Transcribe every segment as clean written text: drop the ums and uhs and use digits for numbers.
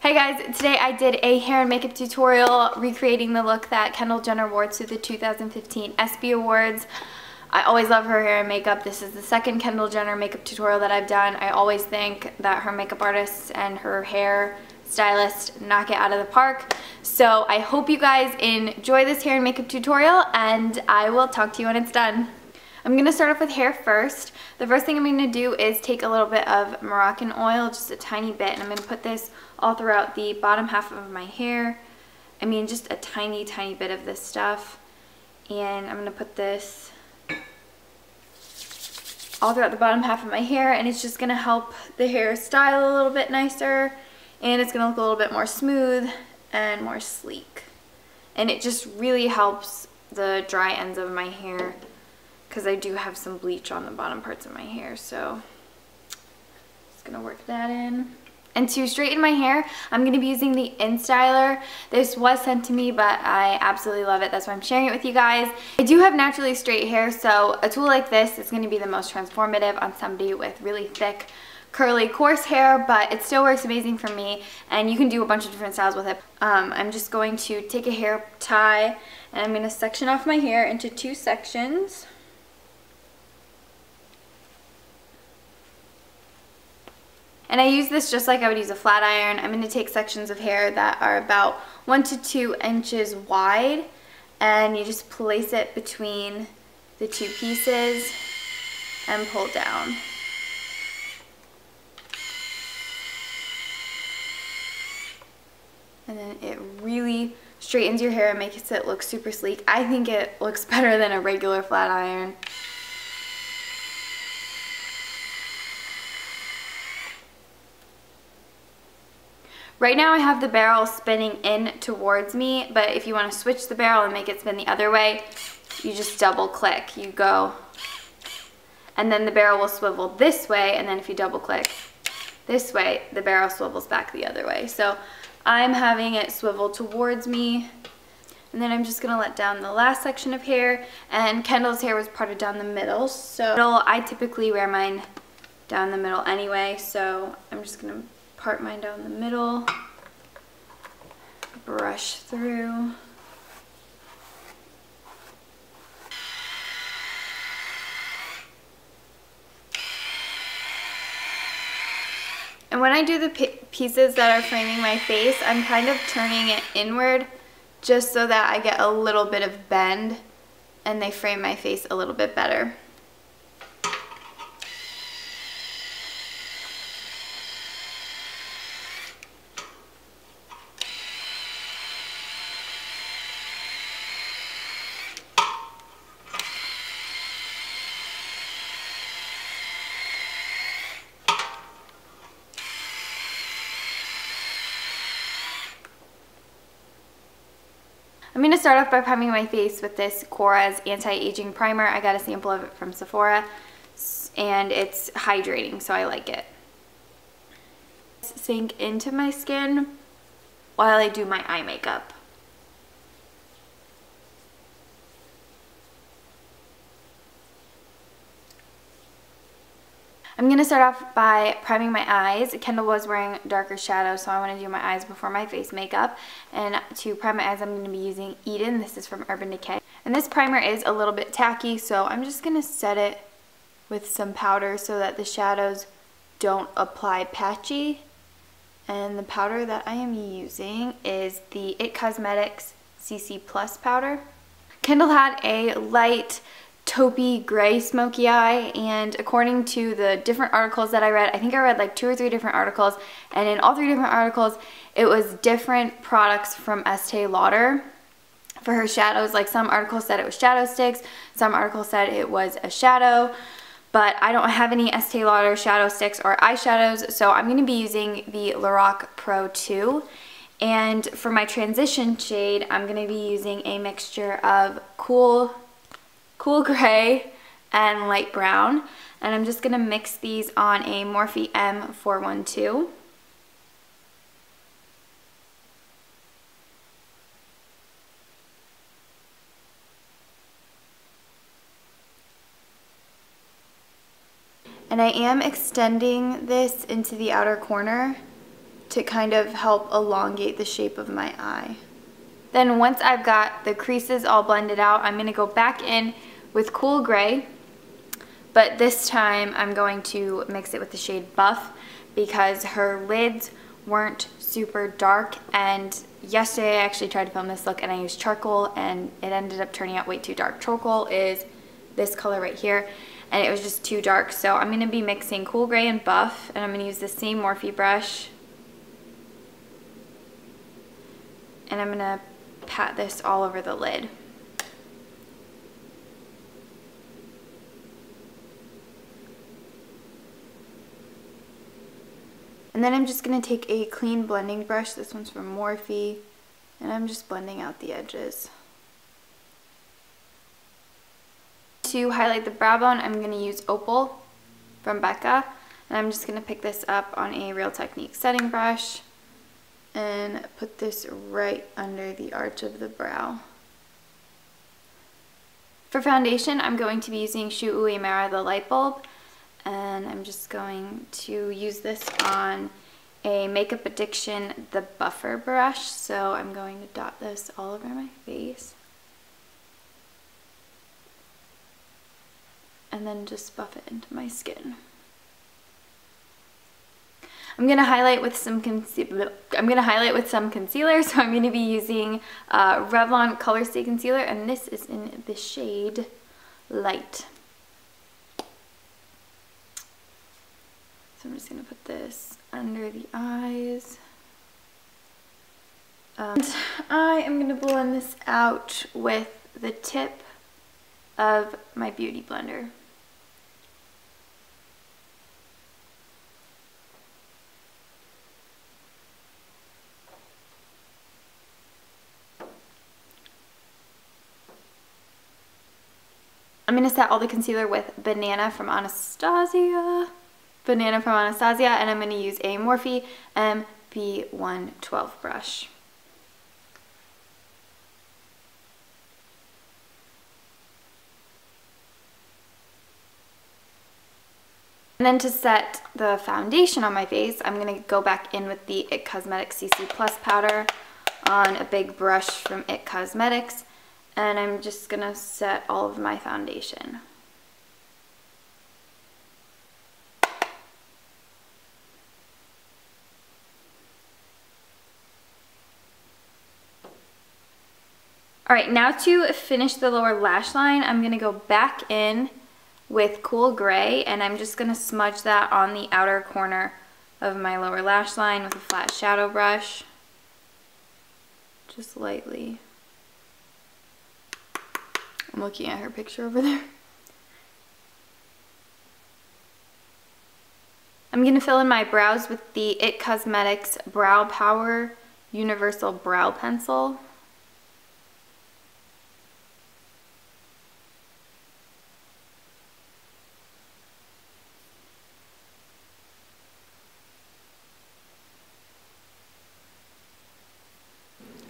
Hey guys, today I did a hair and makeup tutorial recreating the look that Kendall Jenner wore to the 2015 ESPY Awards. I always love her hair and makeup. This is the second Kendall Jenner makeup tutorial that I've done. I always think that her makeup artist and her hair stylist knock it out of the park. So I hope you guys enjoy this hair and makeup tutorial, and I will talk to you when it's done. I'm going to start off with hair first. The first thing I'm going to do is take a little bit of Moroccan oil, just a tiny bit, and I'm going to put this all throughout the bottom half of my hair. I mean, just a tiny, tiny bit of this stuff. And I'm going to put this all throughout the bottom half of my hair, and it's just going to help the hair style a little bit nicer, and it's going to look a little bit more smooth and more sleek. And it just really helps the dry ends of my hair, because I do have some bleach on the bottom parts of my hair, so just gonna work that in. And to straighten my hair, I'm gonna be using the InStyler. This was sent to me, but I absolutely love it. That's why I'm sharing it with you guys. I do have naturally straight hair, so a tool like this is gonna be the most transformative on somebody with really thick, curly, coarse hair, but it still works amazing for me, and you can do a bunch of different styles with it. I'm just going to take a hair tie, and I'm gonna section off my hair into 2 sections. And I use this just like I would use a flat iron. I'm going to take sections of hair that are about 1 to 2 inches wide, and you just place it between the 2 pieces and pull down. And then it really straightens your hair and makes it look super sleek. I think it looks better than a regular flat iron. Right now I have the barrel spinning in towards me, but if you want to switch the barrel and make it spin the other way, you just double click. You go, and then the barrel will swivel this way, and then if you double click this way, the barrel swivels back the other way. So I'm having it swivel towards me, and then I'm just going to let down the last section of hair, and Kendall's hair was parted down the middle, so I typically wear mine down the middle anyway, so I'm just going to part mine down the middle, brush through. And when I do the pieces that are framing my face, I'm kind of turning it inward just so that I get a little bit of bend and they frame my face a little bit better. I'm going to start off by priming my face with this Kora's anti-aging primer. I got a sample of it from Sephora, and it's hydrating, so I like it. Sink into my skin while I do my eye makeup. I'm going to start off by priming my eyes. Kendall was wearing darker shadows, so I want to do my eyes before my face makeup. And to prime my eyes, I'm going to be using Eden. This is from Urban Decay. And this primer is a little bit tacky, so I'm just going to set it with some powder so that the shadows don't apply patchy. And the powder that I am using is the IT Cosmetics CC Plus powder. Kendall had a light taupey gray smoky eye, and according to the different articles that I read, I think I read like 2 or 3 different articles, and in all 3 different articles it was different products from Estee Lauder for her shadows. Like some articles said it was shadow sticks, some articles said it was a shadow, but I don't have any Estee Lauder shadow sticks or eyeshadows, so I'm going to be using the Lorac Pro 2. And for my transition shade, I'm going to be using a mixture of cool gray and light brown, and I'm just going to mix these on a Morphe M412. And I am extending this into the outer corner to kind of help elongate the shape of my eye. Then once I've got the creases all blended out, I'm going to go back in with Cool Gray, but this time I'm going to mix it with the shade Buff because her lids weren't super dark, and yesterday I actually tried to film this look and I used charcoal and it ended up turning out way too dark. Charcoal is this color right here and it was just too dark, so I'm going to be mixing Cool Gray and Buff, and I'm going to use the same Morphe brush, and I'm going to pat this all over the lid. And then I'm just going to take a clean blending brush, this one's from Morphe, and I'm just blending out the edges. To highlight the brow bone, I'm going to use Opal from Becca, and I'm just going to pick this up on a Real Technique setting brush and put this right under the arch of the brow. For foundation, I'm going to be using Shu Uemura the Light Bulb, and I'm just going to use this on a Makeup Addiction the Buffer brush, so I'm going to dot this all over my face. And then just buff it into my skin. I'm gonna highlight with some concealer, so I'm gonna be using Revlon Color Stay Concealer, and this is in the shade Light. So I'm just gonna put this under the eyes. And I am gonna blend this out with the tip of my Beauty Blender. I'm going to set all the concealer with Banana from Anastasia, and I'm going to use a Morphe MP112 brush. And then to set the foundation on my face, I'm going to go back in with the IT Cosmetics CC Plus powder on a big brush from IT Cosmetics. And I'm just going to set all of my foundation. Alright, now to finish the lower lash line, I'm going to go back in with Cool Gray, and I'm just going to smudge that on the outer corner of my lower lash line with a flat shadow brush. Just lightly. I'm looking at her picture over there. I'm going to fill in my brows with the IT Cosmetics Brow Power Universal Brow Pencil.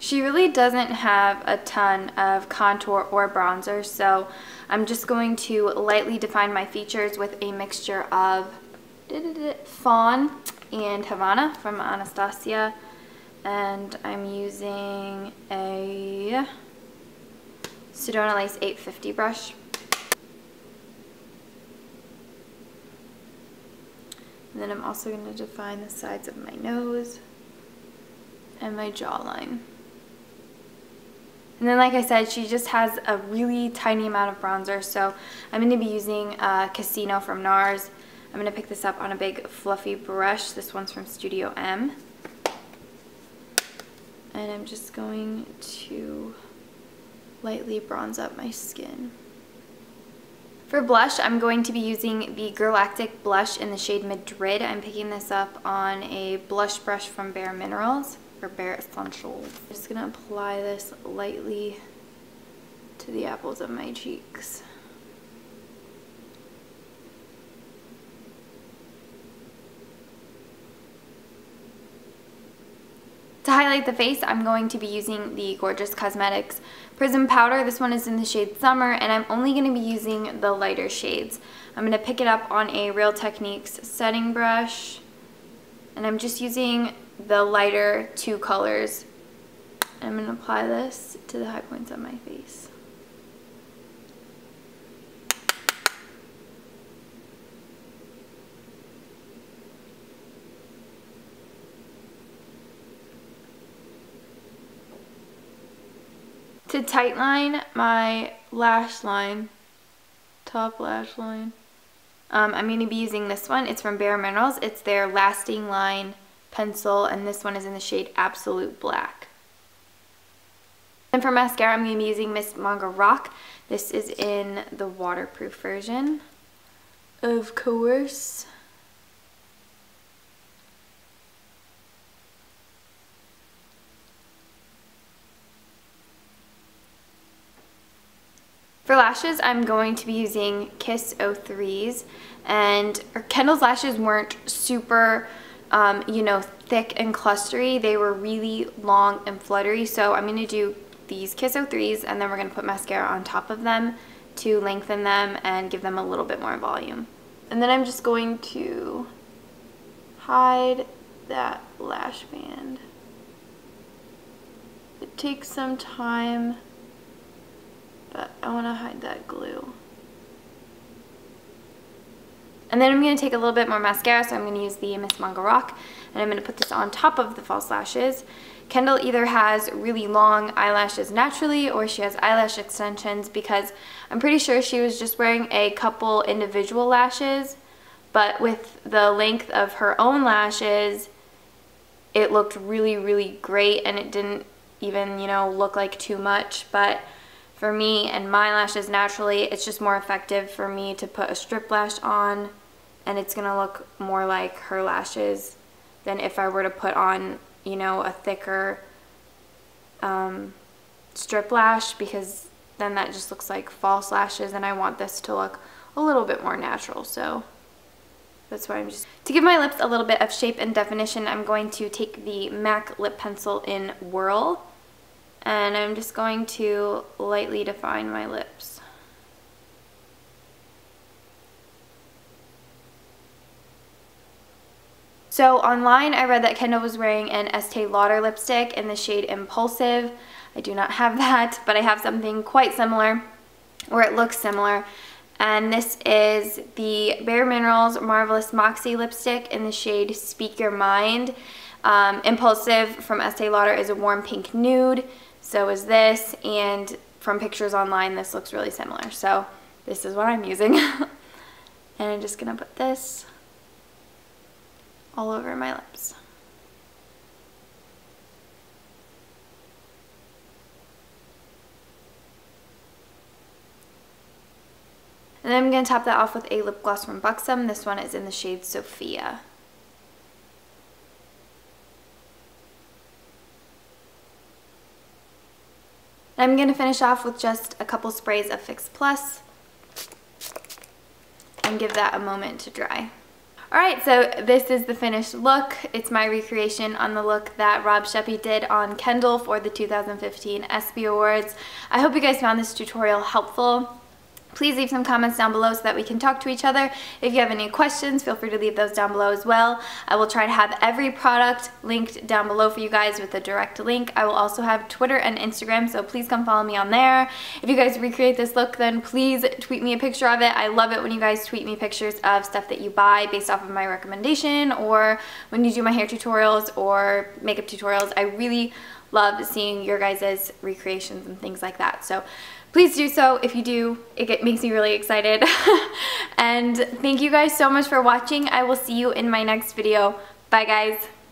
She really doesn't have a ton of contour or bronzer, so I'm just going to lightly define my features with a mixture of Fawn and Havana from Anastasia, and I'm using a Sedona Lace 850 brush. And then I'm also going to define the sides of my nose and my jawline. And then, like I said, she just has a really tiny amount of bronzer, so I'm going to be using Casino from NARS. I'm going to pick this up on a big fluffy brush. This one's from Studio M. And I'm just going to lightly bronze up my skin. For blush, I'm going to be using the Galactic blush in the shade Madrid. I'm picking this up on a blush brush from Bare Minerals. For Bare Essentials. I'm just going to apply this lightly to the apples of my cheeks. To highlight the face, I'm going to be using the Gorgeous Cosmetics Prism Powder. This one is in the shade Summer, and I'm only going to be using the lighter shades. I'm going to pick it up on a Real Techniques setting brush, and I'm just using the lighter two colors. I'm going to apply this to the high points on my face. To tightline my lash line, top lash line, I'm going to be using this one. It's from Bare Minerals. It's their Lasting Line pencil, and this one is in the shade Absolute Black. And for mascara, I'm going to be using Miss Manga Rock. This is in the waterproof version, of course. For lashes, I'm going to be using Kiss 03s, and Kendall's lashes weren't super, you know, thick and clustery. They were really long and fluttery, so I'm going to do these Kiss 03s, and then we're going to put mascara on top of them to lengthen them and give them a little bit more volume. And then I'm just going to hide that lash band. It takes some time, but I want to hide that glue. And then I'm going to take a little bit more mascara, so I'm going to use the Miss Manga Rock, and I'm going to put this on top of the false lashes. Kendall either has really long eyelashes naturally, or she has eyelash extensions, because I'm pretty sure she was just wearing a couple individual lashes, but with the length of her own lashes, it looked really, really great, and it didn't even, you know, look like too much. But for me and my lashes naturally, it's just more effective for me to put a strip lash on, and it's gonna look more like her lashes than if I were to put on, you know, a thicker strip lash, because then that just looks like false lashes, and I want this to look a little bit more natural. So that's why I'm just... To give my lips a little bit of shape and definition, I'm going to take the MAC lip pencil in Whirl, and I'm just going to lightly define my lips. So online I read that Kendall was wearing an Estee Lauder lipstick in the shade Impulsive. I do not have that, but I have something quite similar, or it looks similar. And this is the Bare Minerals Marvelous Moxie lipstick in the shade Speak Your Mind. Impulsive from Estee Lauder is a warm pink nude. So is this, and from pictures online, this looks really similar. So this is what I'm using. And I'm just gonna put this all over my lips. And then I'm gonna top that off with a lip gloss from Buxom. This one is in the shade Sophia. I'm going to finish off with just a couple sprays of Fix Plus and give that a moment to dry. Alright, so this is the finished look. It's my recreation on the look that Rob Sheppy did on Kendall for the 2015 ESPY Awards. I hope you guys found this tutorial helpful. Please leave some comments down below so that we can talk to each other. If you have any questions, feel free to leave those down below as well. I will try to have every product linked down below for you guys with a direct link. I will also have Twitter and Instagram, so please come follow me on there. If you guys recreate this look, then please tweet me a picture of it. I love it when you guys tweet me pictures of stuff that you buy based off of my recommendation, or when you do my hair tutorials or makeup tutorials. I really love seeing your guys' recreations and things like that. So please do so. If you do, it makes me really excited. And thank you guys so much for watching. I will see you in my next video. Bye guys.